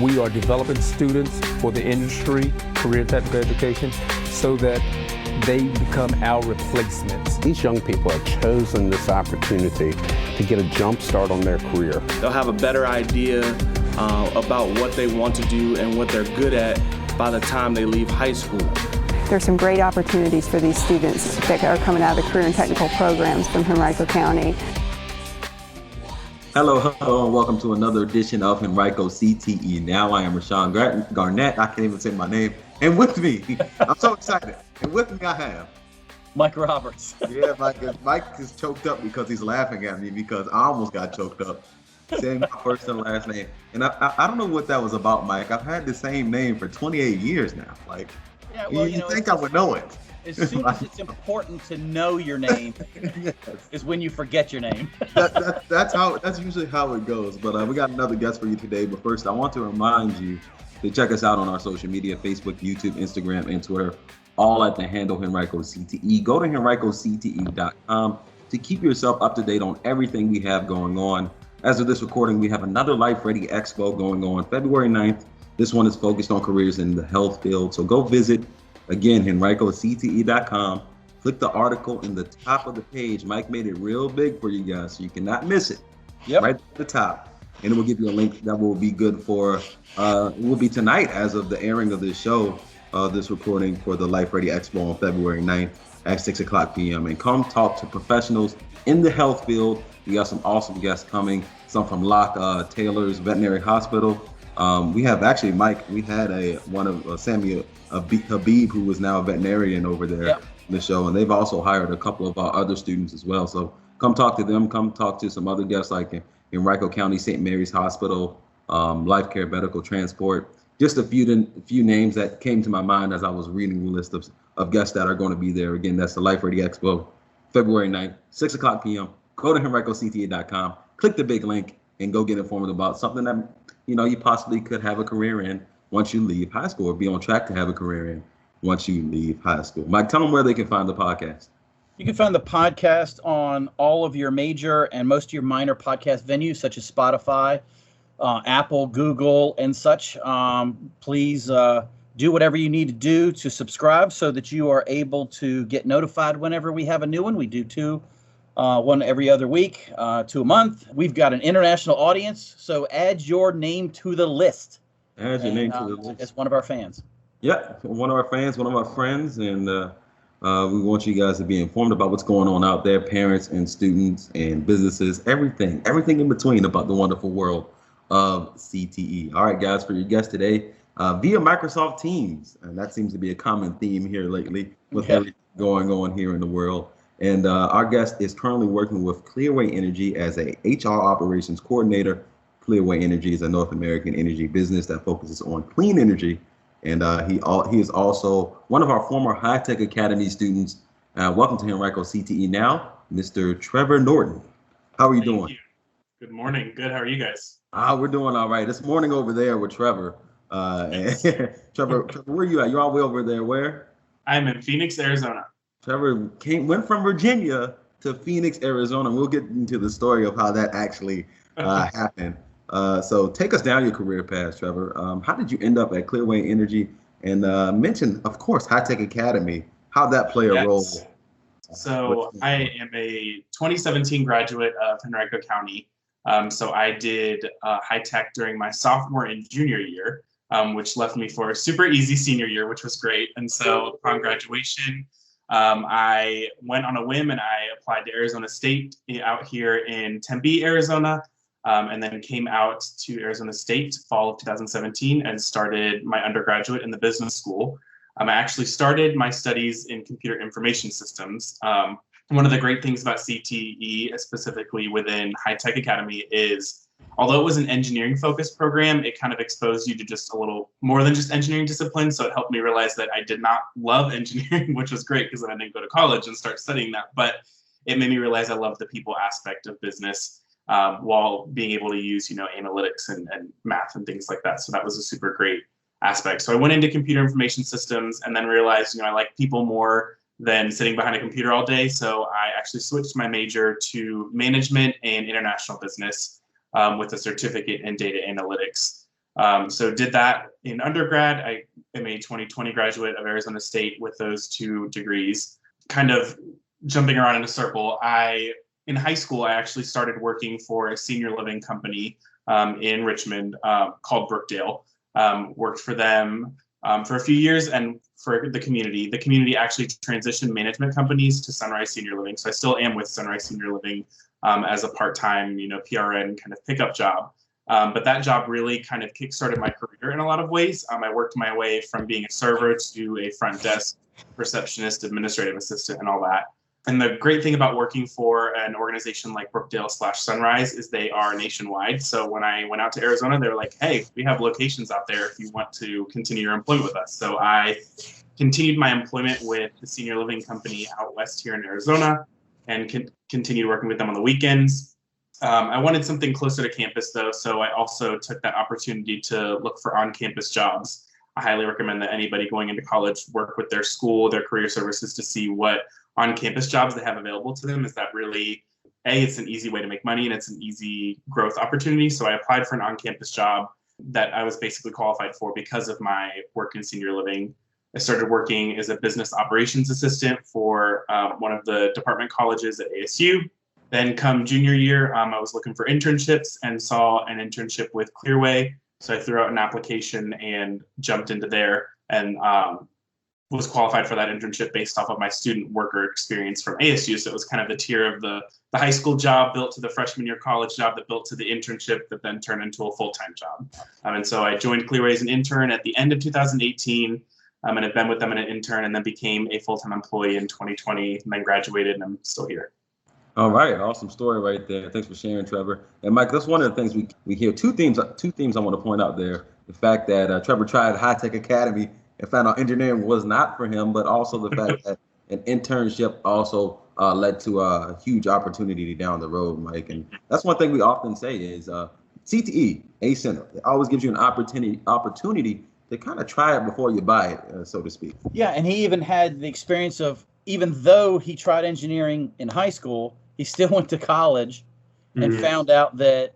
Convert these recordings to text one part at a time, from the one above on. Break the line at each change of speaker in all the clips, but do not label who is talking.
we are developing students for the industry, career technical education, so that they become our replacements.
These young people have chosen this opportunity to get a jump start on their career.
They'll have a better idea about what they want to do and what they're good at by the time they leave high school.
There's some great opportunities for these students that are coming out of the career and technical programs from Henrico County.
Hello, and welcome to another edition of Henrico CTE. Now I am Rashawn Garnett. I can't even say my name. And with me, I'm so excited. And with me I have
Mike Roberts.
Yeah, Mike is choked up because he's laughing at me because I almost got choked up saying my first and last name. And I don't know what that was about, Mike. I've had the same name for 28 years now.
Yeah, well,
you think I would know it.
As soon as it's important to know your name, yes, is when you forget your name.
That's usually how it goes. But we got another guest for you today. But first, I want to remind you to check us out on our social media: Facebook, YouTube, Instagram, and Twitter, all at the handle Henrico CTE. Go to henricocte.com to keep yourself up to date on everything we have going on. As of this recording, we have another Life Ready Expo going on February 9th. This one is focused on careers in the health field. So go visit, again, henricocte.com. Click the article in the top of the page. Mike made it real big for you guys, so you cannot miss it.
Yep.
Right at the top. And it will give you a link that will be good for, it will be tonight as of the airing of this show, this recording for the Life Ready Expo on February 9th at 6 o'clock p.m. And come talk to professionals in the health field. We got some awesome guests coming, some from Locke Taylor's Veterinary Hospital. We have actually, Mike, we had one of Samuel Habib, who is now a veterinarian over there. Yep. In the show, and they've also hired a couple of our other students as well. So come talk to them, come talk to some other guests like Henrico County St. Mary's Hospital, Life Care Medical Transport. Just a few names that came to my mind as I was reading the list of guests that are going to be there. Again, that's the Life Ready Expo, February 9th, 6 o'clock p.m. Go to henricocte.com, click the big link, and go get informed about something that you possibly could have a career in once you leave high school, or be on track to have a career in once you leave high school. Mike, tell them where they can find the podcast.
You can find the podcast on all of your major and most of your minor podcast venues, such as Spotify, Apple, Google, and such. Please do whatever you need to do to subscribe so that you are able to get notified whenever we have a new one. We do one every other week, 2 a month. We've got an international audience, so add your name to the list.
Add your name to the list.
As one of our fans.
Yeah, one of our fans, one of our friends, and we want you guys to be informed about what's going on out there, parents and students and businesses, everything in between about the wonderful world of CTE. All right, guys, for your guest today, via Microsoft Teams, and that seems to be a common theme here lately with everything going on here in the world. And our guest is currently working with Clearway Energy as a HR operations coordinator. Clearway Energy is a North American energy business that focuses on clean energy. And he is also one of our former High Tech Academy students. Welcome to Henrico CTE now, Mr. Trevor Norton. How are you doing?
You. Good morning. Good. How are you guys?
We're doing all right. It's morning over there with Trevor. Trevor, where are you at? You're all the way over there. Where?
I'm in Phoenix, Arizona.
Trevor went from Virginia to Phoenix, Arizona. We'll get into the story of how that actually happened. So take us down your career path, Trevor. How did you end up at Clearway Energy? And mention, of course, High Tech Academy. How'd that play a role?
So I am a 2017 graduate of Henrico County. So I did high tech during my sophomore and junior year, which left me for a super easy senior year, which was great. And so upon graduation, I went on a whim and I applied to Arizona State out here in Tempe, Arizona. And then came out to Arizona State fall of 2017 and started my undergraduate in the business school. I actually started my studies in computer information systems. One of the great things about CTE, specifically within High Tech Academy, is although it was an engineering focused program, it kind of exposed you to just a little more than just engineering disciplines. So it helped me realize that I did not love engineering, which was great because then I didn't go to college and start studying that. But it made me realize I love the people aspect of business. While being able to use, analytics and math and things like that. So that was a super great aspect. So I went into computer information systems and then realized, I like people more than sitting behind a computer all day. So I actually switched my major to management and international business with a certificate in data analytics. So did that in undergrad. I am a 2020 graduate of Arizona State with those 2 degrees. Kind of jumping around in a circle, in high school, I actually started working for a senior living company in Richmond called Brookdale. Worked for them for a few years, and for the community. The community actually transitioned management companies to Sunrise Senior Living. So I still am with Sunrise Senior Living as a part-time, PRN kind of pickup job. But that job really kind of kickstarted my career in a lot of ways. I worked my way from being a server to a front desk receptionist, administrative assistant, and all that. And the great thing about working for an organization like Brookdale/Sunrise is they are nationwide. So when I went out to Arizona, they were like, hey, we have locations out there if you want to continue your employment with us. So I continued my employment with the senior living company out west here in Arizona and continued working with them on the weekends. I wanted something closer to campus though, so I also took that opportunity to look for on-campus jobs. I highly recommend that anybody going into college work with their school, their career services to see what on-campus jobs they have available to them. Is that really, it's an easy way to make money and it's an easy growth opportunity. So I applied for an on-campus job that I was basically qualified for because of my work in senior living. I started working as a business operations assistant for one of the department colleges at ASU. Then come junior year, I was looking for internships and saw an internship with Clearway. So I threw out an application and jumped into there and was qualified for that internship based off of my student worker experience from ASU. So it was kind of the tier of the high school job built to the freshman year college job that built to the internship that then turned into a full-time job. And so I joined Clearway as an intern at the end of 2018 and have been with them as an intern and then became a full-time employee in 2020 and then graduated and I'm still here.
All right, awesome story right there. Thanks for sharing, Trevor. And Mike, that's one of the things we hear. Two themes I want to point out there. The fact that Trevor tried High Tech Academy and found out engineering was not for him, but also the fact that an internship also led to a huge opportunity down the road, Mike. And that's one thing we often say is CTE, A Center. It always gives you an opportunity to kind of try it before you buy it, so to speak.
Yeah, and he even had the experience of, even though he tried engineering in high school, he still went to college and found out that,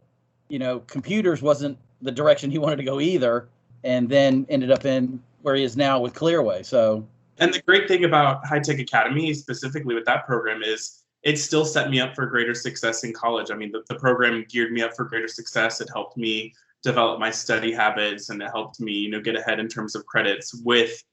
computers wasn't the direction he wanted to go either, and then ended up in where he is now with Clearway. So,
and the great thing about High Tech Academy, specifically with that program, is it still set me up for greater success in college. I mean, the program geared me up for greater success. It helped me develop my study habits, and it helped me, get ahead in terms of credits with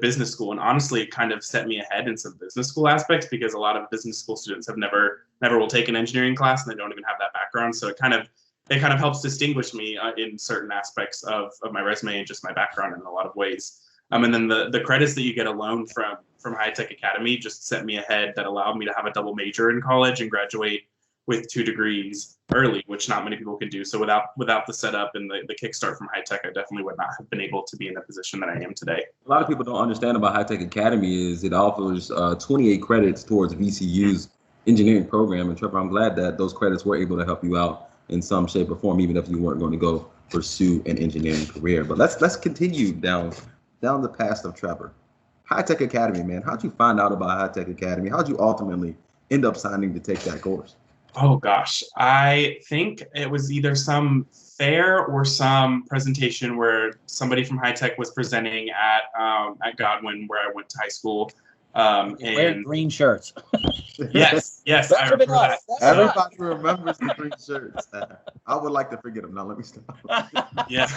business school. And honestly, it kind of set me ahead in some business school aspects because a lot of business school students have never will take an engineering class and they don't even have that background. So it kind of helps distinguish me in certain aspects of my resume and just my background in a lot of ways. And then the credits that you get alone from High Tech Academy just set me ahead. That allowed me to have a double major in college and graduate with 2 degrees early, which not many people can do. So without the setup and the kickstart from High Tech, I definitely would not have been able to be in the position that I am today.
A lot of people don't understand about High Tech Academy is it offers 28 credits towards VCU's engineering program. And Trevor, I'm glad that those credits were able to help you out in some shape or form, even if you weren't going to go pursue an engineering career. But let's continue down the path of Trevor. High Tech Academy, man. How'd you find out about High Tech Academy? How'd you ultimately end up signing to take that course?
Oh gosh, I think it was either some fair or some presentation where somebody from High Tech was presenting at Godwin, where I went to high school.
Wearing green shirts.
Yes, I remember that.
Everybody remembers the green shirts. I would like to forget them. Now let me stop.
Yeah.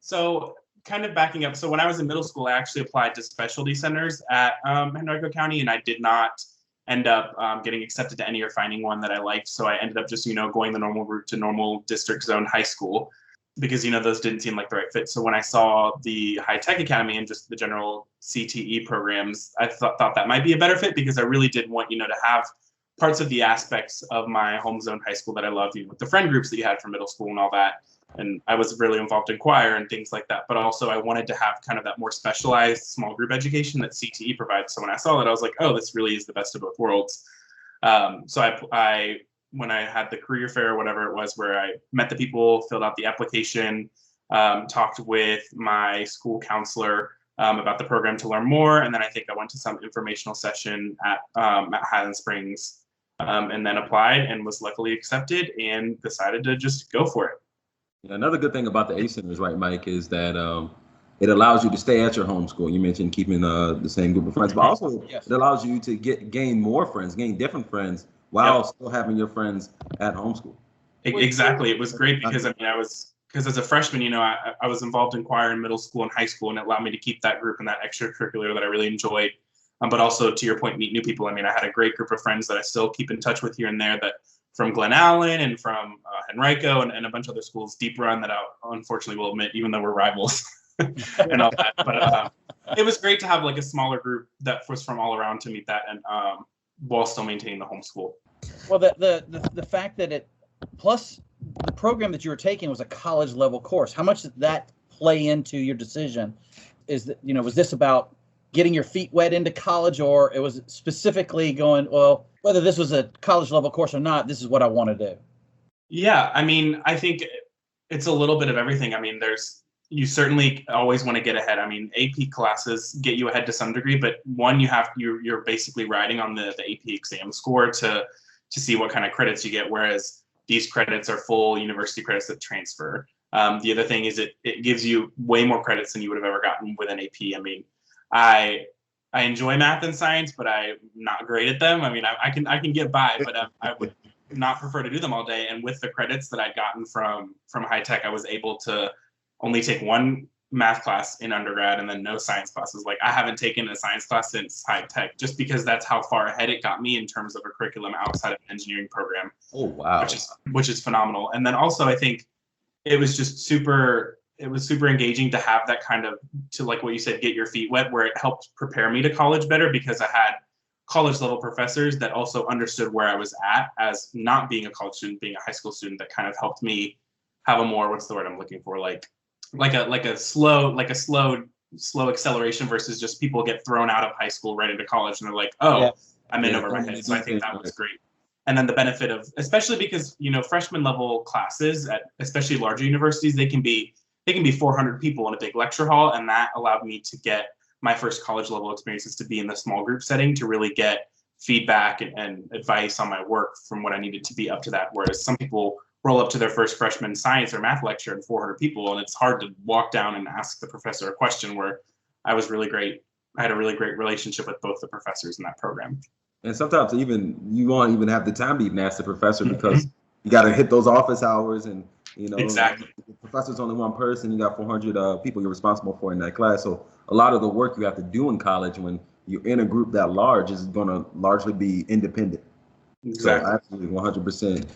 So kind of backing up. So when I was in middle school, I actually applied to specialty centers at Henrico County, and I did not end up getting accepted to any or finding one that I liked. So I ended up just, going the normal route to normal district zone high school because, those didn't seem like the right fit. So when I saw the High Tech Academy and just the general CTE programs, I thought that might be a better fit because I really did want, to have parts of the aspects of my home zone high school that I loved, with the friend groups that you had from middle school and all that. And I was really involved in choir and things like that. But also I wanted to have kind of that more specialized small group education that CTE provides. So when I saw that, I was like, oh, this really is the best of both worlds. So I when I had the career fair or whatever it was, where I met the people, filled out the application, talked with my school counselor about the program to learn more. And then I think I went to some informational session at Highland Springs and then applied and was luckily accepted and decided to just go for it.
Another good thing about the A Centers, right, Mike, is that it allows you to stay at your home school. You mentioned keeping the same group of friends, but also
Yes.
it allows you to gain more friends, gain different friends, while
Yep.
still having your friends at home school.
Exactly. It was great because because as a freshman, I was involved in choir in middle school and high school, and it allowed me to keep that group and that extracurricular that I really enjoyed. But also, to your point, meet new people. I mean, I had a great group of friends that I still keep in touch with here and there, that from Glen Allen and from Henrico and a bunch of other schools, Deep Run, that I unfortunately will admit, even though we're rivals and all that. But it was great to have like a smaller group that was from all around to meet that, and while still maintaining the homeschool.
Well, the fact that it, plus the program that you were taking was a college level course. How much did that play into your decision? Is that, was this about getting your feet wet into college, or it was specifically going, well, whether this was a college level course or not, this is what I want to do?
Yeah, I mean, I think it's a little bit of everything. I mean, you certainly always want to get ahead. I mean, AP classes get you ahead to some degree, but one, you're basically riding on the AP exam score to see what kind of credits you get, whereas these credits are full university credits that transfer. The other thing is it gives you way more credits than you would have ever gotten with an AP. I mean, I enjoy math and science, but I'm not great at them. I mean, I can get by, but I would not prefer to do them all day. And with the credits that I'd gotten from high tech, I was able to only take one math class in undergrad and then no science classes. Like, I haven't taken a science class since high tech, just because that's how far ahead it got me in terms of a curriculum outside of an engineering program.
Oh, wow.
Which is phenomenal. And then also, I think it was just super engaging to have that kind of, to like what you said, get your feet wet, where it helped prepare me to college better, because I had college level professors that also understood where I was at as not being a college student, being a high school student, that kind of helped me have a more, what's the word I'm looking for? Like a slow acceleration, versus just people get thrown out of high school right into college and they're like, oh, yeah, I'm in over my head. So I think that was great. And then the benefit of, especially because, freshman level classes at especially larger universities, they can be 400 people in a big lecture hall. And that allowed me to get my first college level experiences to be in the small group setting, to really get feedback and advice on my work from what I needed to be up to that. Whereas some people roll up to their first freshman science or math lecture and 400 people, and it's hard to walk down and ask the professor a question, where I was really great. I had a really great relationship with both the professors in that program.
And sometimes you won't even have the time to even ask the professor, because you got to hit those office hours, and
exactly.
The professor's only one person. You got 400 people you're responsible for in that class. So a lot of the work you have to do in college when you're in a group that large is going to largely be independent.
Exactly.
So absolutely 100%.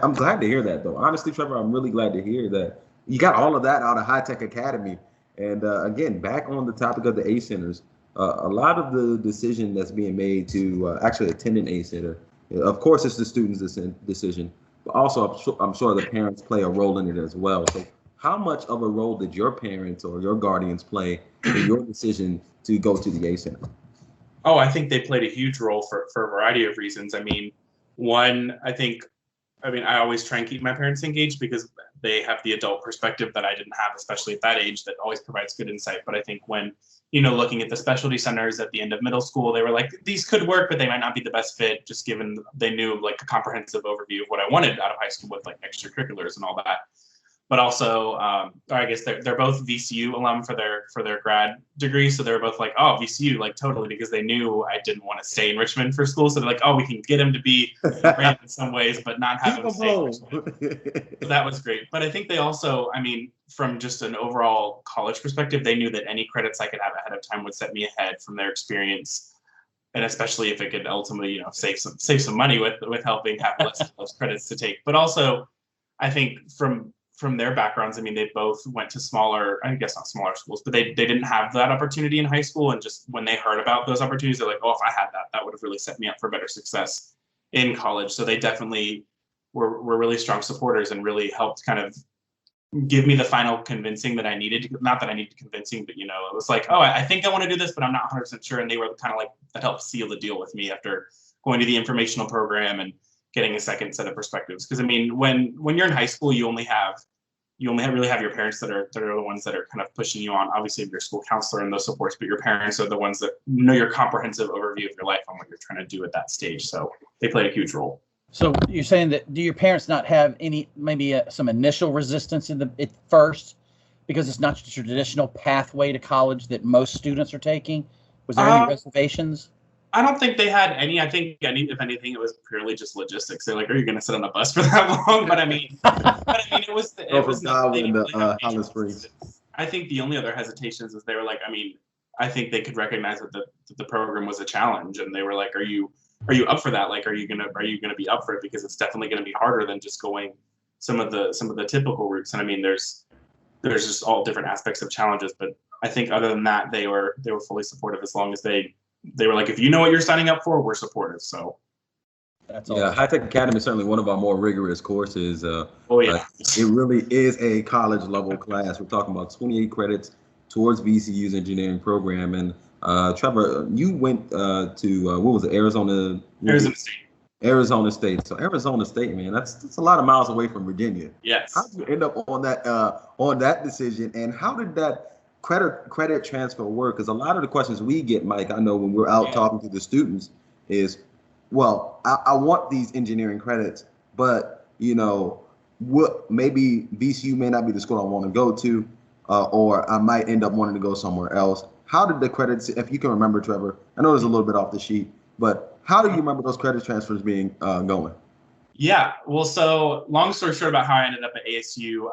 I'm glad to hear that, though. Honestly, Trevor, I'm really glad to hear that you got all of that out of High Tech Academy. And again, back on the topic of the A Centers, a lot of the decision that's being made to actually attend an A Center, of course, it's the student's decision, but also I'm sure the parents play a role in it as well. So how much of a role did your parents or your guardians play in your decision to go to the A Center?
Oh, I think they played a huge role for a variety of reasons. I mean, one, I always try and keep my parents engaged, because they have the adult perspective that I didn't have, especially at that age, that always provides good insight. But I think when, looking at the specialty centers at the end of middle school, they were like, these could work, but they might not be the best fit, just given they knew like a comprehensive overview of what I wanted out of high school with like extracurriculars and all that. But also, I guess they're both VCU alum for their grad degree, so they were both like, oh, VCU, like totally, because they knew I didn't want to stay in Richmond for school, so they're like, oh, we can get him to be great in some ways, but not have him stay in Richmond. So that was great. But I think they also, from just an overall college perspective, they knew that any credits I could have ahead of time would set me ahead from their experience, and especially if it could ultimately, save some money with helping have less of those credits to take. But also, I think from their backgrounds, they both went to smaller, I guess not smaller schools, but they didn't have that opportunity in high school. And just when they heard about those opportunities, they're like, oh, if I had that would have really set me up for better success in college. So they definitely were really strong supporters and really helped kind of give me the final convincing that I needed. Not that I needed convincing, but, it was like, oh, I think I want to do this, but I'm not 100% sure. And they were kind of like, that helped seal the deal with me after going to the informational program and getting a second set of perspectives. Because when you're in high school, you only really have your parents that are the ones that are kind of pushing you on. Obviously, your school counselor and those supports, but your parents are the ones that know your comprehensive overview of your life and what you're trying to do at that stage. So they played a huge role.
So you're saying that, do your parents not have any, maybe some initial resistance at first, because it's not the traditional pathway to college that most students are taking? Was there any reservations?
I don't think they had any. I think if anything, it was purely just logistics. They're like, "Are you going to sit on a bus for that long?" But I mean, it was nothing.
Holland Springs.
I think the only other hesitations is they were like, I mean, I think they could recognize that the program was a challenge, and they were like, "Are you up for that? Like, are you gonna be up for it? Because it's definitely going to be harder than just going some of the typical routes." And I mean, there's just all different aspects of challenges, but I think other than that, they were fully supportive as long as they were like, if you know what you're signing up for, we're supportive. So
that's all. Yeah, High Tech Academy is certainly one of our more rigorous courses.
Oh yeah,
it really is a college level class. We're talking about 28 credits towards VCU's engineering program. And Trevor, you went to what was it, Arizona State. Arizona State. So Arizona State, man, that's a lot of miles away from Virginia.
Yes.
How did you end up on that decision, and how did that credit transfer work? Because a lot of the questions we get, Mike, I know when we're out talking to the students is, well, I want these engineering credits, but what, maybe VCU may not be the school I want to go to, or I might end up wanting to go somewhere else. How did the credits, if you can remember, Trevor, I know there's a little bit off the sheet, but how do you remember those credit transfers being going?
Yeah, well, so long story short about how I ended up at ASU,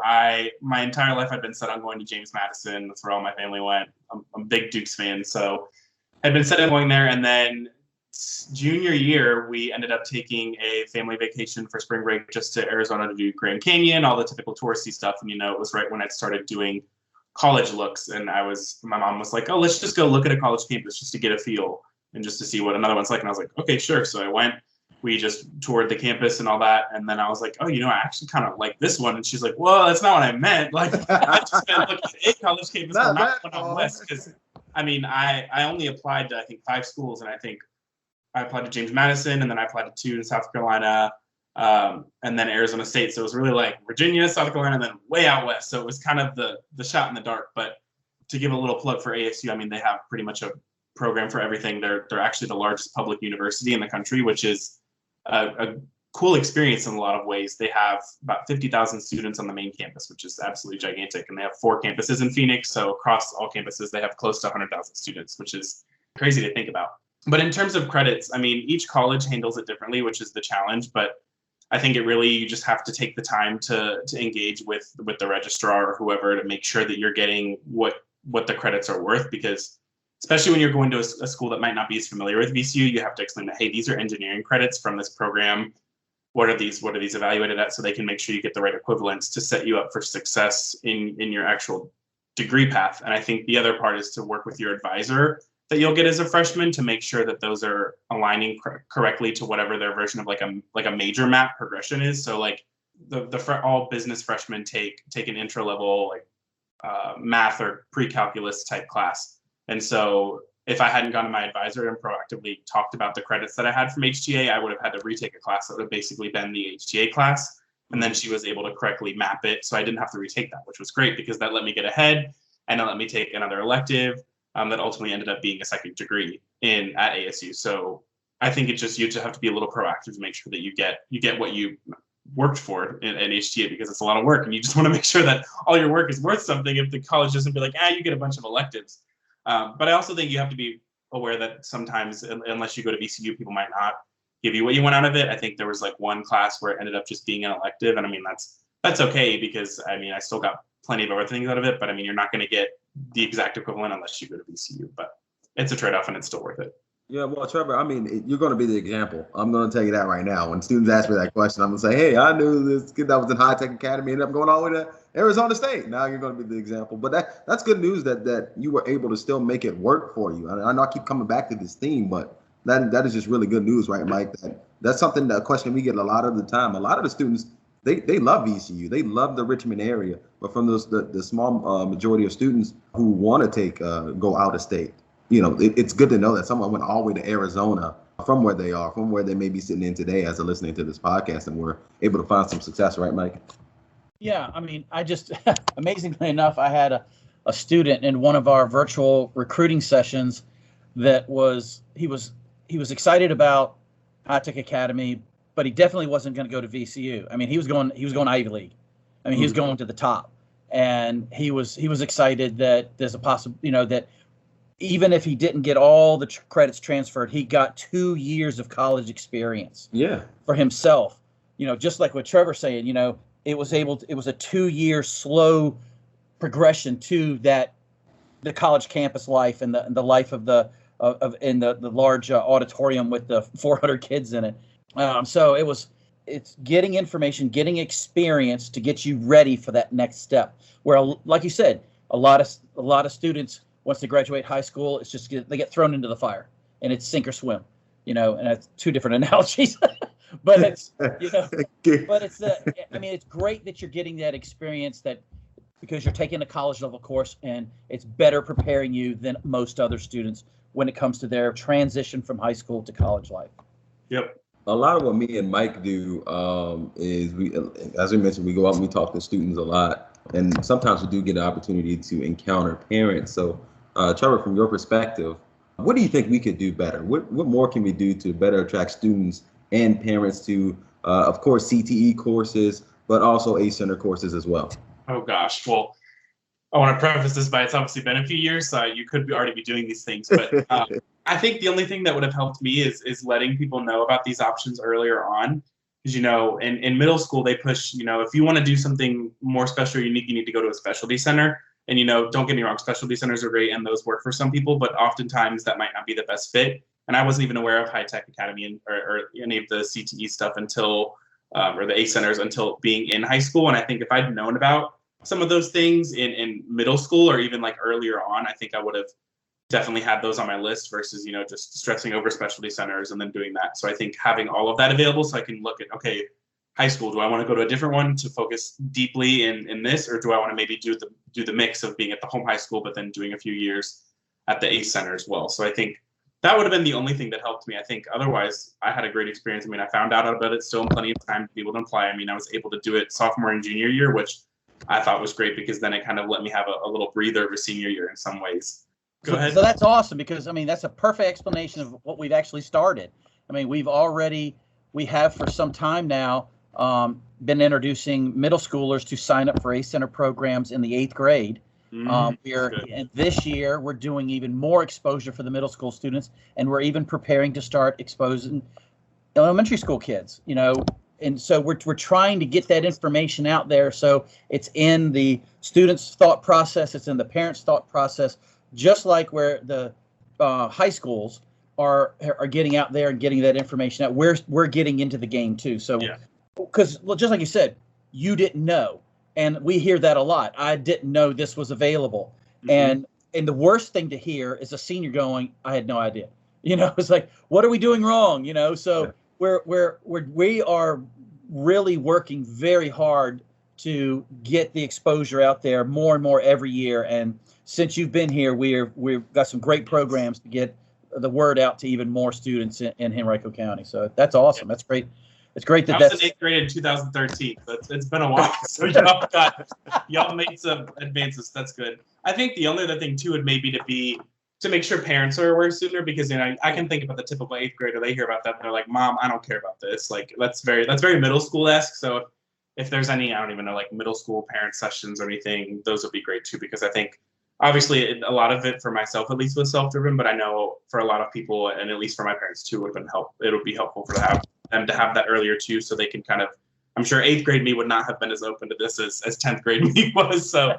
my entire life I'd been set on going to James Madison. That's where all my family went. I'm a big Dukes fan, so I'd been set on going there. And then junior year, we ended up taking a family vacation for spring break just to Arizona to do Grand Canyon, all the typical touristy stuff. And it was right when I started doing college looks, and my mom was like, "Oh, let's just go look at a college campus just to get a feel and just to see what another one's like." And I was like, "Okay, sure." So I went. We just toured the campus and all that. And then I was like, "Oh, I actually kind of like this one." And she's like, "Well, that's not what I meant. Like, I just meant look at a college campus, not one on West." Because, I mean, I only applied to, I think, 5 schools. And I think I applied to James Madison, and then I applied to 2 in South Carolina, and then Arizona State. So it was really like Virginia, South Carolina, and then way out West. So it was kind of the shot in the dark. But to give a little plug for ASU, I mean, they have pretty much a program for everything. They're actually the largest public university in the country, which is a cool experience in a lot of ways. They have about 50,000 students on the main campus, which is absolutely gigantic. And they have 4 campuses in Phoenix. So across all campuses, they have close to 100,000 students, which is crazy to think about. But in terms of credits, I mean, each college handles it differently, which is the challenge. But I think you just have to take the time to engage with the registrar or whoever to make sure that you're getting what the credits are worth, because especially when you're going to a school that might not be as familiar with VCU, you have to explain that, hey, these are engineering credits from this program. What are these evaluated at? So they can make sure you get the right equivalents to set you up for success in your actual degree path. And I think the other part is to work with your advisor that you'll get as a freshman to make sure that those are aligning correctly to whatever their version of like a major map progression is. So like all business freshmen take an intro level like math or pre-calculus type class. And so if I hadn't gone to my advisor and proactively talked about the credits that I had from HTA, I would have had to retake a class that would have basically been the HTA class. And then she was able to correctly map it. So I didn't have to retake that, which was great because that let me get ahead and it let me take another elective that ultimately ended up being a second degree at ASU. So I think you just have to be a little proactive to make sure that you get what you worked for in HTA, because it's a lot of work and you just want to make sure that all your work is worth something. If the college doesn't be like, you get a bunch of electives. But I also think you have to be aware that sometimes, unless you go to VCU, people might not give you what you want out of it. I think there was like one class where it ended up just being an elective. And I mean, that's okay, because I mean, I still got plenty of other things out of it, but I mean, you're not going to get the exact equivalent unless you go to VCU, but it's a trade-off and it's still worth it.
Yeah, well, Trevor, I mean, you're going to be the example. I'm going to tell you that right now. When students ask me that question, I'm going to say, hey, I knew this kid that was in High Tech Academy ended up going all the way to Arizona State. Now you're going to be the example. But that's good news that you were able to still make it work for you. I know I keep coming back to this theme, but that is just really good news, right, Mike? That's something, a question we get a lot of the time. A lot of the students, they love VCU. They love the Richmond area. But from the small majority of students who want to go out of state, it's good to know that someone went all the way to Arizona from where they are, from where they may be sitting in today as they're listening to this podcast, and we're able to find some success, right, Mike?
Yeah, I mean, I just, amazingly enough, I had a student in one of our virtual recruiting sessions that he was excited about High Tech Academy, but he definitely wasn't going to go to VCU. I mean, he was going Ivy League. I mean, he was going to the top, and he was excited that there's a that even if he didn't get all the credits transferred, he got 2 years of college experience.
Yeah.
For himself, just like what Trevor's saying, it was a 2-year slow progression to the college campus life and the life of the large auditorium with the 400 kids in it. So it's getting information, getting experience to get you ready for that next step. Where, like you said, a lot of students, once they graduate high school, it's just they get thrown into the fire, and it's sink or swim. And it's two different analogies, but it's but it's it's great that you're getting that experience because you're taking a college level course, and it's better preparing you than most other students when it comes to their transition from high school to college life.
Yep.
A lot of what me and Mike do is as we mentioned, we go out and we talk to students a lot, and sometimes we do get an opportunity to encounter parents. So, Trevor, from your perspective, what do you think we could do better? What more can we do to better attract students and parents to, of course, CTE courses, but also ACE Center courses as well?
Oh gosh, well, I want to preface this by it's obviously been a few years, so you could already be doing these things. But I think the only thing that would have helped me is letting people know about these options earlier on. Because, in middle school, they push, if you want to do something more special or unique, you need to go to a specialty center. And, don't get me wrong, specialty centers are great and those work for some people, but oftentimes that might not be the best fit. And I wasn't even aware of High Tech Academy or any of the CTE stuff until, or the ACE centers until being in high school. And I think if I'd known about some of those things in middle school or even like earlier on, I think I would have definitely had those on my list versus, just stressing over specialty centers and then doing that. So I think having all of that available so I can look at, okay, high school, do I want to go to a different one to focus deeply in this, or do I want to maybe do the mix of being at the home high school, but then doing a few years at the ACE center as well? So I think that would have been the only thing that helped me. I think otherwise I had a great experience. I mean, I found out about it still in plenty of time to be able to apply. I mean, I was able to do it sophomore and junior year, which I thought was great because then it kind of let me have a little breather of a senior year in some ways. Go ahead.
So that's awesome because, that's a perfect explanation of what we've actually started. We have for some time now been introducing middle schoolers to sign up for ACE Center programs in the 8th grade. And this year we're doing even more exposure for the middle school students, and we're even preparing to start exposing elementary school kids, and so we're trying to get that information out there so it's in the students' thought process, it's in the parents' thought process, just like where the high schools are getting out there and getting that information out. We're getting into the game too. So because just like you said, you didn't know. And we hear that a lot. I didn't know this was available. And the worst thing to hear is a senior going, I had no idea. It's like, what are we doing wrong? So we are really working very hard to get the exposure out there more and more every year. And since you've been here, we've got some great programs to get the word out to even more students in Henrico County. So that's awesome. That's great. It's great
I was in 8th grade in 2013, so it's been a while. So y'all made some advances. That's good. I think the only other thing too would maybe to make sure parents are aware sooner, because I can think about the typical 8th grader. They hear about that and they're like, "Mom, I don't care about this." Like that's very middle school-esque. So if there's any, I don't even know, like middle school parent sessions or anything, those would be great too, because I think obviously a lot of it for myself at least was self-driven, but I know for a lot of people, and at least for my parents too, it would be helpful for them to have that earlier too, so they can kind of, I'm sure 8th grade me would not have been as open to this as 10th grade me was. So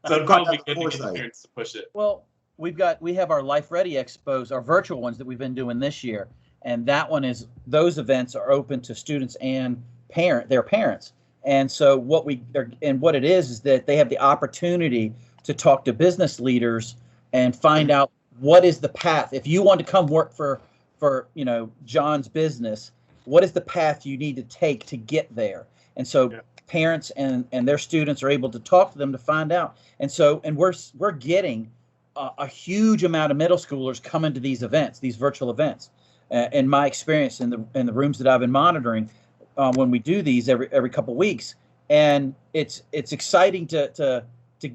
it'd probably be good to get the parents to push it.
Well, we have our Life Ready Expos, our virtual ones that we've been doing this year, and those events are open to students and their parents. And so what it is that they have the opportunity to talk to business leaders and find out what is the path. If you want to come work for John's business, what is the path you need to take to get there? And so parents and their students are able to talk to them to find out. And we're getting a huge amount of middle schoolers coming to these events, these virtual events. In my experience in the rooms that I've been monitoring, when we do these every couple weeks, and it's exciting to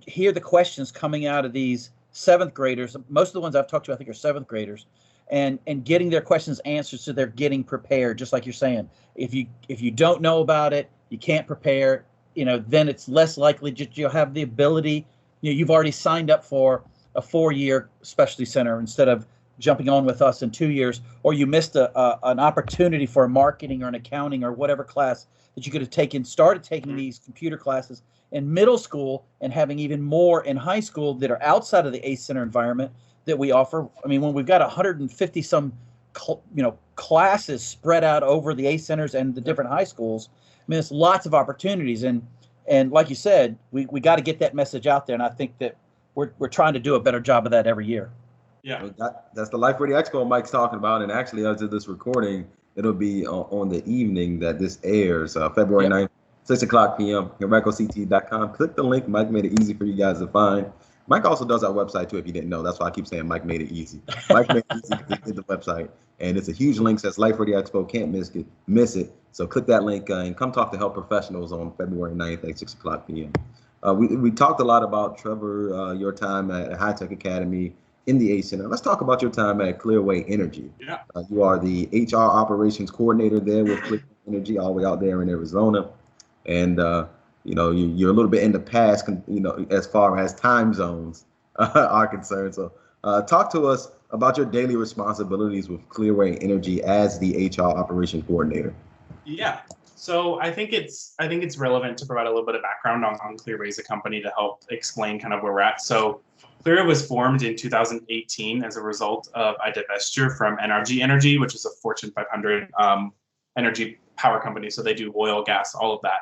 hear the questions coming out of these 7th graders. Most of the ones I've talked to, I think, are 7th graders, and getting their questions answered so they're getting prepared, just like you're saying. If you don't know about it, you can't prepare, then it's less likely that you'll have the ability. You've already signed up for a 4-year specialty center instead of jumping on with us in 2 years, or you missed an opportunity for a marketing or an accounting or whatever class that you could have started taking these computer classes in middle school and having even more in high school that are outside of the ACE Center environment that we offer. I mean, when we've got 150 some, classes spread out over the ACE Centers and the different high schools, I mean, there's lots of opportunities. And like you said, we got to get that message out there. And I think that we're trying to do a better job of that every year.
Yeah.
That's the Life Ready Expo Mike's talking about. And actually, as of this recording, it'll be on the evening that this airs, February 9th, 6 o'clock p.m. HenricoCTE.com. Click the link. Mike made it easy for you guys to find. Mike also does our website, too, if you didn't know. That's why I keep saying Mike made it easy. Mike made it easy to get the website. And it's a huge link. Says Life Ready Expo. Can't miss it. So click that link and come talk to health professionals on February 9th at 6 o'clock p.m. We talked a lot about, Trevor, your time at High Tech Academy in the ACE Center. Let's talk about your time at Clearway Energy.
Yeah.
You are the HR operations coordinator there with Clearway Energy, all the way out there in Arizona. And, you're a little bit in the past, as far as time zones are concerned. So talk to us about your daily responsibilities with Clearway Energy as the HR operations coordinator.
Yeah. So I think it's relevant to provide a little bit of background on Clearway as a company to help explain kind of where we're at. So Clearway was formed in 2018 as a result of a divestiture from NRG Energy, which is a Fortune 500 energy power company. So they do oil, gas, all of that.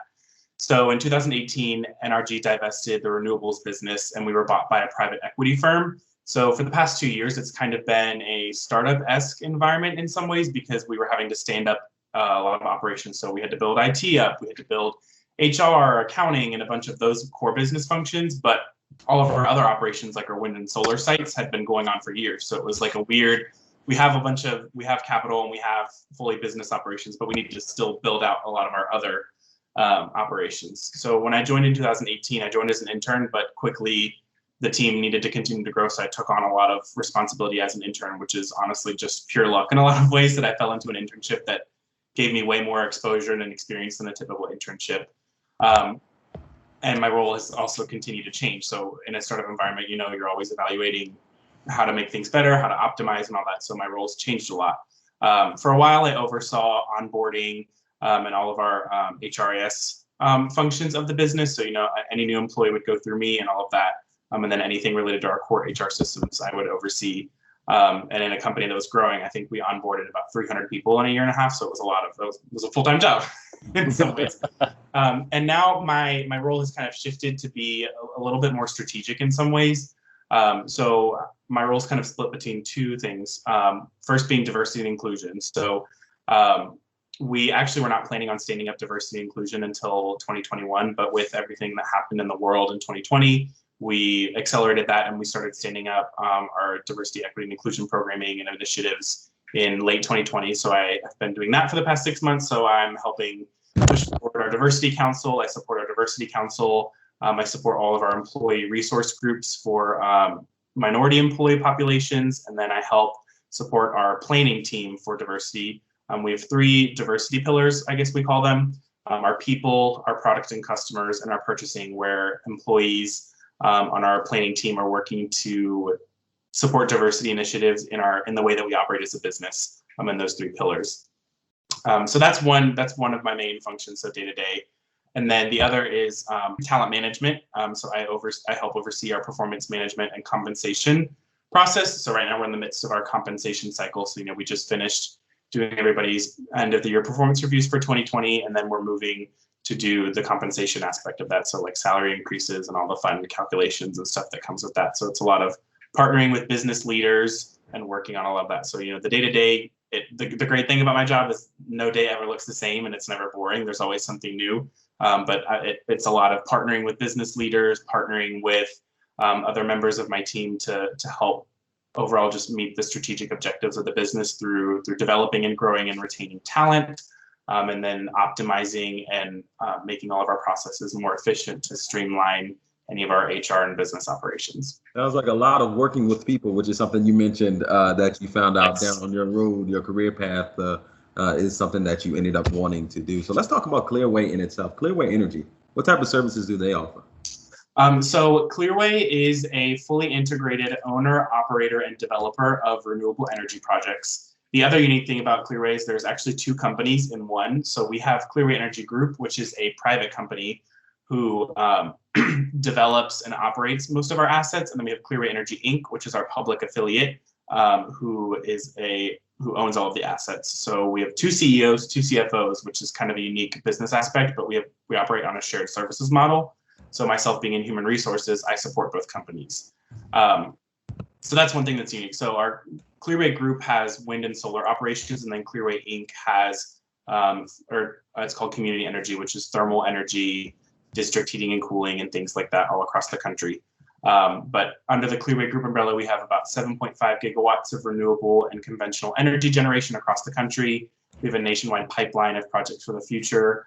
So in 2018, NRG divested the renewables business and we were bought by a private equity firm. So for the past 2 years, it's kind of been a startup-esque environment in some ways because we were having to stand up a lot of operations. So we had to build IT up, we had to build HR, accounting, and a bunch of those core business functions. But all of our other operations, like our wind and solar sites, had been going on for years. So it was like we have capital and we have fully business operations, but we need to still build out a lot of our other operations. So when I joined in 2018, I joined as an intern, but quickly the team needed to continue to grow. So I took on a lot of responsibility as an intern, which is honestly just pure luck in a lot of ways that I fell into an internship that gave me way more exposure and experience than a typical internship. And my role has also continued to change. So in a startup environment, you're always evaluating how to make things better, how to optimize and all that. So my role's changed a lot. For a while, I oversaw onboarding and all of our HRIS functions of the business. So, any new employee would go through me and all of that. And then anything related to our core HR systems, I would oversee. And in a company that was growing, I think we onboarded about 300 people in a year and a half. So it was a full-time job in some ways. And now my role has kind of shifted to be a little bit more strategic in some ways. So my role is kind of split between two things. First being diversity and inclusion. So we actually were not planning on standing up diversity and inclusion until 2021, but with everything that happened in the world in 2020, we accelerated that and we started standing up our diversity, equity, and inclusion programming and initiatives in late 2020. So I have been doing that for the past 6 months. So I'm helping push forward our diversity council. I support our diversity council. I support all of our employee resource groups for minority employee populations. And then I help support our planning team for diversity. We have 3 diversity pillars, I guess we call them. Our people, our product and customers, and our purchasing, where employees on our planning team are working to support diversity initiatives in the way that we operate as a business in those 3 pillars. So that's one of my main functions, so day to day. And then the other is talent management. So I help oversee our performance management and compensation process. So right now we're in the midst of our compensation cycle. So we just finished doing everybody's end of the year performance reviews for 2020, and then we're moving to do the compensation aspect of that. So like salary increases and all the fun calculations and stuff that comes with that. So it's a lot of partnering with business leaders and working on all of that. So, the day-to-day, the great thing about my job is no day ever looks the same and it's never boring. There's always something new. But it's a lot of partnering with business leaders, partnering with other members of my team to help overall just meet the strategic objectives of the business through developing and growing and retaining talent, and then optimizing and making all of our processes more efficient to streamline any of our HR and business operations.
Sounds like a lot of working with people, which is something you mentioned that you found out
Yes.
down on your road, your career path is something that you ended up wanting to do. So let's talk about Clearway in itself. Clearway Energy, what type of services do they offer?
So Clearway is a fully integrated owner, operator, and developer of renewable energy projects. The other unique thing about Clearway is there's actually two companies in one. So we have Clearway Energy Group, which is a private company who develops and operates most of our assets. And then we have Clearway Energy Inc., which is our public affiliate, who owns all of the assets. So we have two CEOs, two CFOs, which is kind of a unique business aspect, but we operate on a shared services model. So myself being in human resources, I support both companies. So that's one thing that's unique. So our Clearway Group has wind and solar operations, and then Clearway Inc. has, it's called Community Energy, which is thermal energy, district heating and cooling, and things like that all across the country. But under the Clearway Group umbrella, we have about 7.5 gigawatts of renewable and conventional energy generation across the country. We have a nationwide pipeline of projects for the future.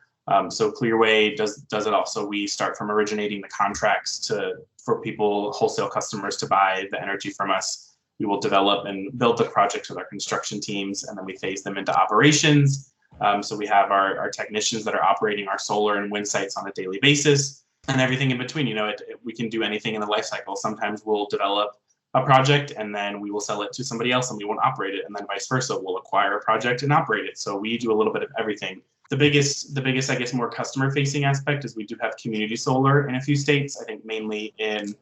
So Clearway does it all. So we start from originating the contracts for people, wholesale customers, to buy the energy from us. We will develop and build the projects with our construction teams, and then we phase them into operations. So we have our technicians that are operating our solar and wind sites on a daily basis, and everything in between. We can do anything in the life cycle. Sometimes we'll develop a project and then we will sell it to somebody else and we won't operate it, and then vice versa. We'll acquire a project and operate it. So we do a little bit of everything. The biggest, I guess, more customer-facing aspect is we do have community solar in a few states. I think mainly in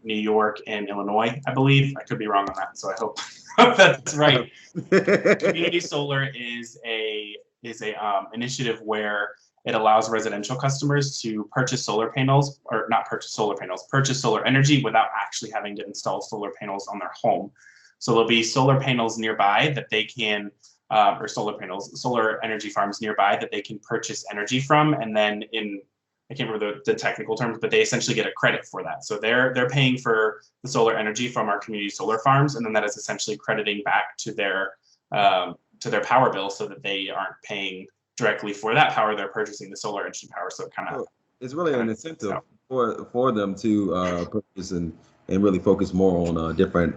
New York and Illinois, I believe. I could be wrong on that, so I hope that's right. Community solar is a initiative where it allows residential customers to purchase solar energy without actually having to install solar panels on their home. So there'll be solar panels nearby that they can, solar energy farms nearby that they can purchase energy from, and then I can't remember the technical terms, but they essentially get a credit for that. So they're paying for the solar energy from our community solar farms, and then that is essentially crediting back to their power bill, so that they aren't paying directly for that power. They're purchasing the solar energy power. So
it's really an incentive for them to purchase and really focus more on different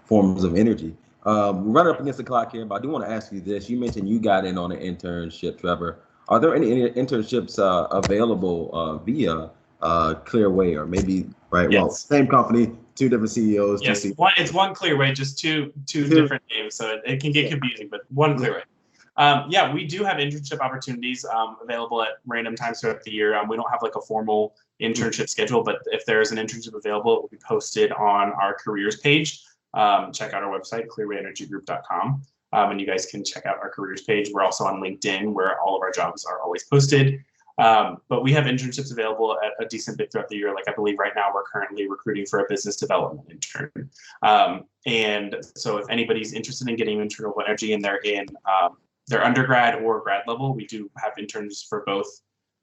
forms of energy. We're running up against the clock here, but I do want to ask you this. You mentioned you got in on an internship, Trevor. Are there any internships available via Clearway, or maybe, right?
Yes.
Well, same company, two different CEOs.
Yes, it's one Clearway, just two different names, so it can get confusing, but one Clearway. We do have internship opportunities available at random times throughout the year. We don't have like a formal internship schedule, but if there's an internship available, it will be posted on our careers page. Check out our website, clearwayenergygroup.com. And you guys can check out our careers page. We're also on LinkedIn, where all of our jobs are always posted. But we have internships available at a decent bit throughout the year. Like I believe right now we're currently recruiting for a business development intern. And so if anybody's interested in getting into renewable energy and they're in their undergrad or grad level, we do have interns for both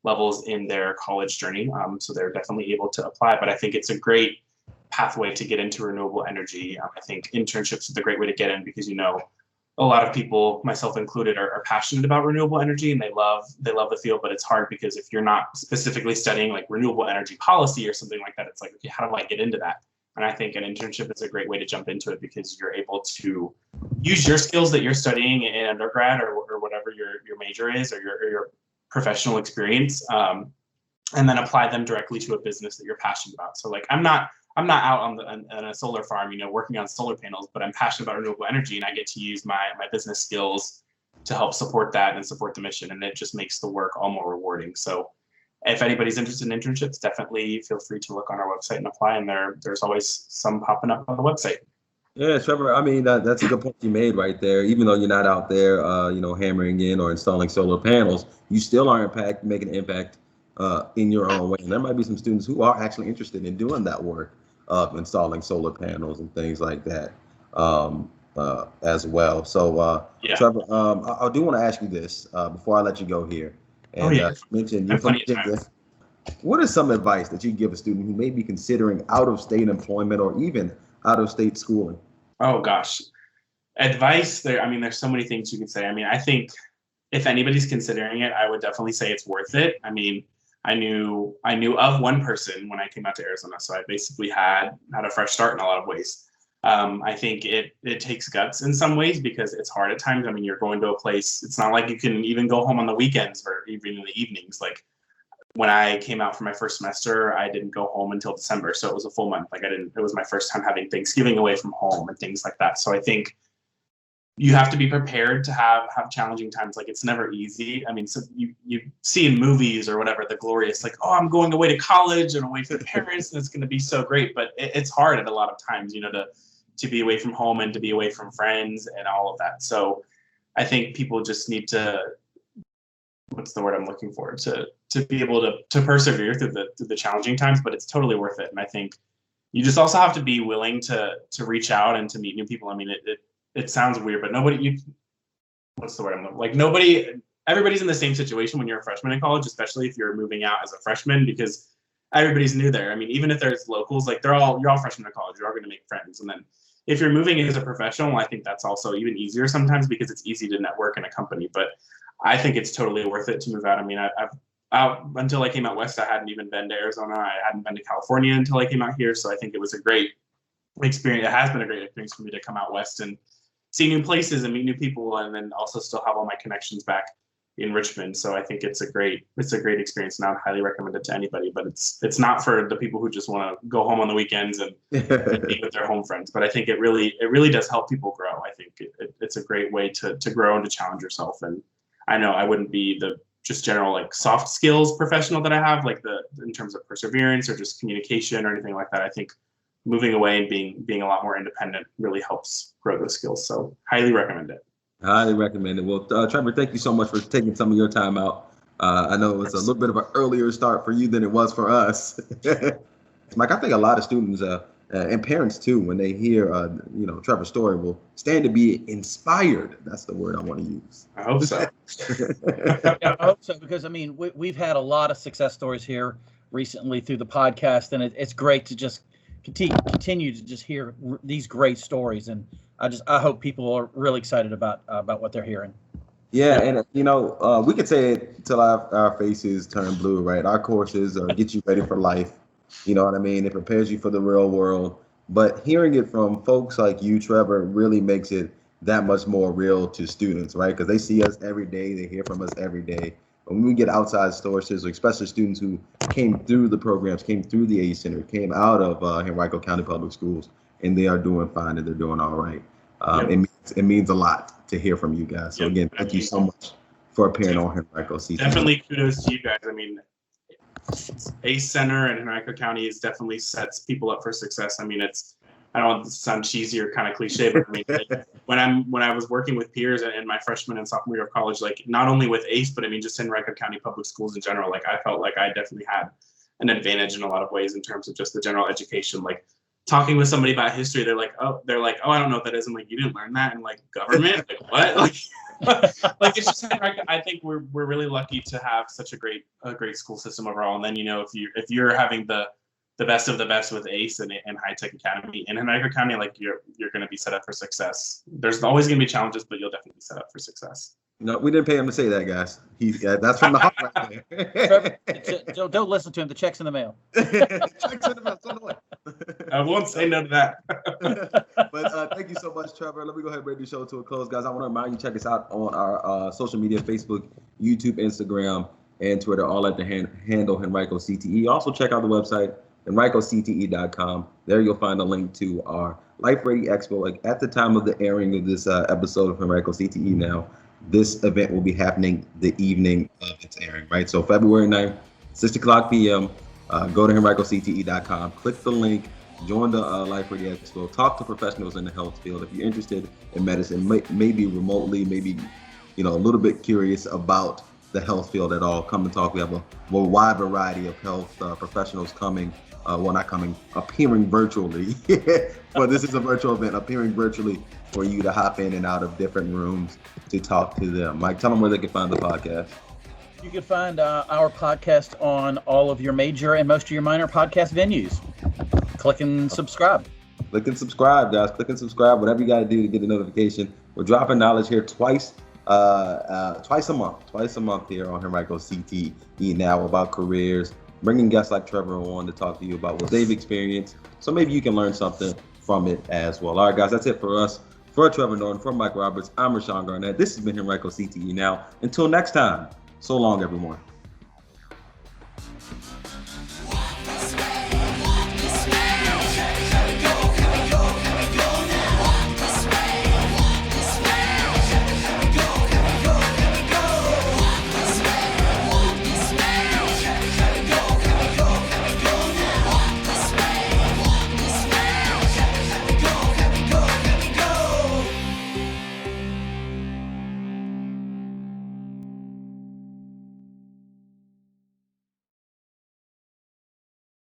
levels in their college journey. So they're definitely able to apply. But I think it's a great pathway to get into renewable energy. I think internships is a great way to get in, because a lot of people, myself included, are passionate about renewable energy, and they love the field, but it's hard because if you're not specifically studying like renewable energy policy or something like that, it's like, okay, how do I get into that? And I think an internship is a great way to jump into it, because you're able to use your skills that you're studying in undergrad or whatever your major is, or your professional experience, and then apply them directly to a business that you're passionate about. So like I'm not out on a solar farm, working on solar panels, but I'm passionate about renewable energy, and I get to use my business skills to help support that and support the mission. And it just makes the work all more rewarding. So if anybody's interested in internships, definitely feel free to look on our website and apply. And there's always some popping up on the website.
Yeah, Trevor, I mean, that's a good point you made right there. Even though you're not out there, hammering in or installing solar panels, you still are making an impact in your own way. And there might be some students who are actually interested in doing that work of installing solar panels and things like that as well. So, Trevor, I do want to ask you this before I let you go here. And mention you're from Virginia. What is some advice that you give a student who may be considering out-of-state employment or even out-of-state schooling?
Oh gosh, advice there. I mean, there's so many things you could say. I mean, I think if anybody's considering it, I would definitely say it's worth it. I mean, I knew of one person when I came out to Arizona, so I basically had a fresh start in a lot of ways. I think it takes guts in some ways because it's hard at times. I mean, you're going to a place, it's not like you can even go home on the weekends or even in the evenings. Like when I came out for my first semester, I didn't go home until December. So it was a full month. Like it was my first time having Thanksgiving away from home and things like that. So I think you have to be prepared to have challenging times. Like it's never easy. I mean, so you see in movies or whatever, the glorious, like, oh, I'm going away to college and away from parents and it's going to be so great. But it's hard at a lot of times, to be away from home and to be away from friends and all of that. So I think people just need to, what's the word I'm looking for, to be able to persevere through the challenging times, but it's totally worth it. And I think you just also have to be willing to reach out and to meet new people. I mean, it sounds weird, but everybody's in the same situation when you're a freshman in college, especially if you're moving out as a freshman, because everybody's new there. I mean, even if there's locals, like you're all freshmen in college, you're all going to make friends. And then if you're moving as a professional, I think that's also even easier sometimes because it's easy to network in a company. But I think it's totally worth it to move out. I mean, until I came out west, I hadn't even been to Arizona. I hadn't been to California until I came out here. So I think it was a great experience. It has been a great experience for me to come out west and see new places and meet new people, and then also still have all my connections back in Richmond. So I think it's a great experience, and I would highly recommend it to anybody. But it's not for the people who just want to go home on the weekends and be with their home friends. But I think it really does help people grow. I think it's a great way to grow and to challenge yourself. And I know I wouldn't be the just general like soft skills professional that I have, like in terms of perseverance or just communication or anything like that. I think moving away and being a lot more independent really helps grow those skills. So highly recommend it.
Highly recommend it. Well, Trevor, thank you so much for taking some of your time out. I know it was a little bit of an earlier start for you than it was for us. Mike, I think a lot of students and parents too, when they hear Trevor's story, will stand to be inspired. That's the word I want to use.
I hope so.
I hope so, because I mean we've had a lot of success stories here recently through the podcast, and it's great to just continue to just hear these great stories, and I hope people are really excited about what they're hearing.
Yeah, and we could say it till our faces turn blue, right? Our courses get you ready for life. You know what I mean? It prepares you for the real world. But hearing it from folks like you, Trevor, really makes it that much more real to students, right? Because they see us every day, they hear from us every day. When we get outside sources, especially students who came through the programs, came through the ACE Center, came out of Henrico County Public Schools, and they are doing fine and they're doing all right. It means a lot to hear from you guys. So again, thank you so much for appearing on Henrico CTE.
Definitely kudos to you guys. I mean, ACE Center and Henrico County definitely sets people up for success. I mean, I don't want to sound cheesy or kind of cliche, but I mean, when I was working with peers in my freshman and sophomore year of college, like not only with ACE, but I mean, just Henrico County Public Schools in general, like I felt like I definitely had an advantage in a lot of ways in terms of just the general education. Like talking with somebody about history, they're like, oh, I don't know what that is. I'm like, you didn't learn that in like government? Like what? Like it's just, I think we're really lucky to have such a great school system overall. And then, if you're having the best of the best with ACE and High Tech Academy in Henrico County, like you're going to be set up for success. There's always going to be challenges, but you'll definitely be set up for success.
No, we didn't pay him to say that, guys. That's from the heart right
there. Trevor, don't listen to him. The check's in the mail.
Check's in the mail. Send away.
I won't say no to that.
But thank you so much, Trevor. Let me go ahead and bring the show to a close, guys. I want to remind you, check us out on our social media, Facebook, YouTube, Instagram, and Twitter, all at the handle Henrico CTE. Also, check out the website, henricocte.com. There you'll find a link to our Life Ready Expo. Like at the time of the airing of this episode of Henrico CTE now, this event will be happening the evening of its airing, right? So February 9th, 6 o'clock p.m., go to henricocte.com, click the link, join the Life Ready Expo, talk to professionals in the health field. If you're interested in medicine, maybe remotely, maybe, a little bit curious about the health field at all, come and talk. We have a wide variety of health professionals coming, appearing virtually. But this is a virtual event, appearing virtually for you to hop in and out of different rooms to talk to them. Mike, tell them where they can find the podcast.
You can find our podcast on all of your major and most of your minor podcast venues. Click and subscribe.
Click and subscribe, guys. Click and subscribe. Whatever you got to do to get a notification. We're dropping knowledge here twice twice a month here on Henrico CTE Now, about careers, bringing guests like Trevor on to talk to you about what they've experienced. So maybe you can learn something from it as well. All right, guys, that's it for us. For Trevor Norton, for Mike Roberts, I'm Rashawn Garnett. This has been Henrico CTE Now. Until next time, so long, everyone.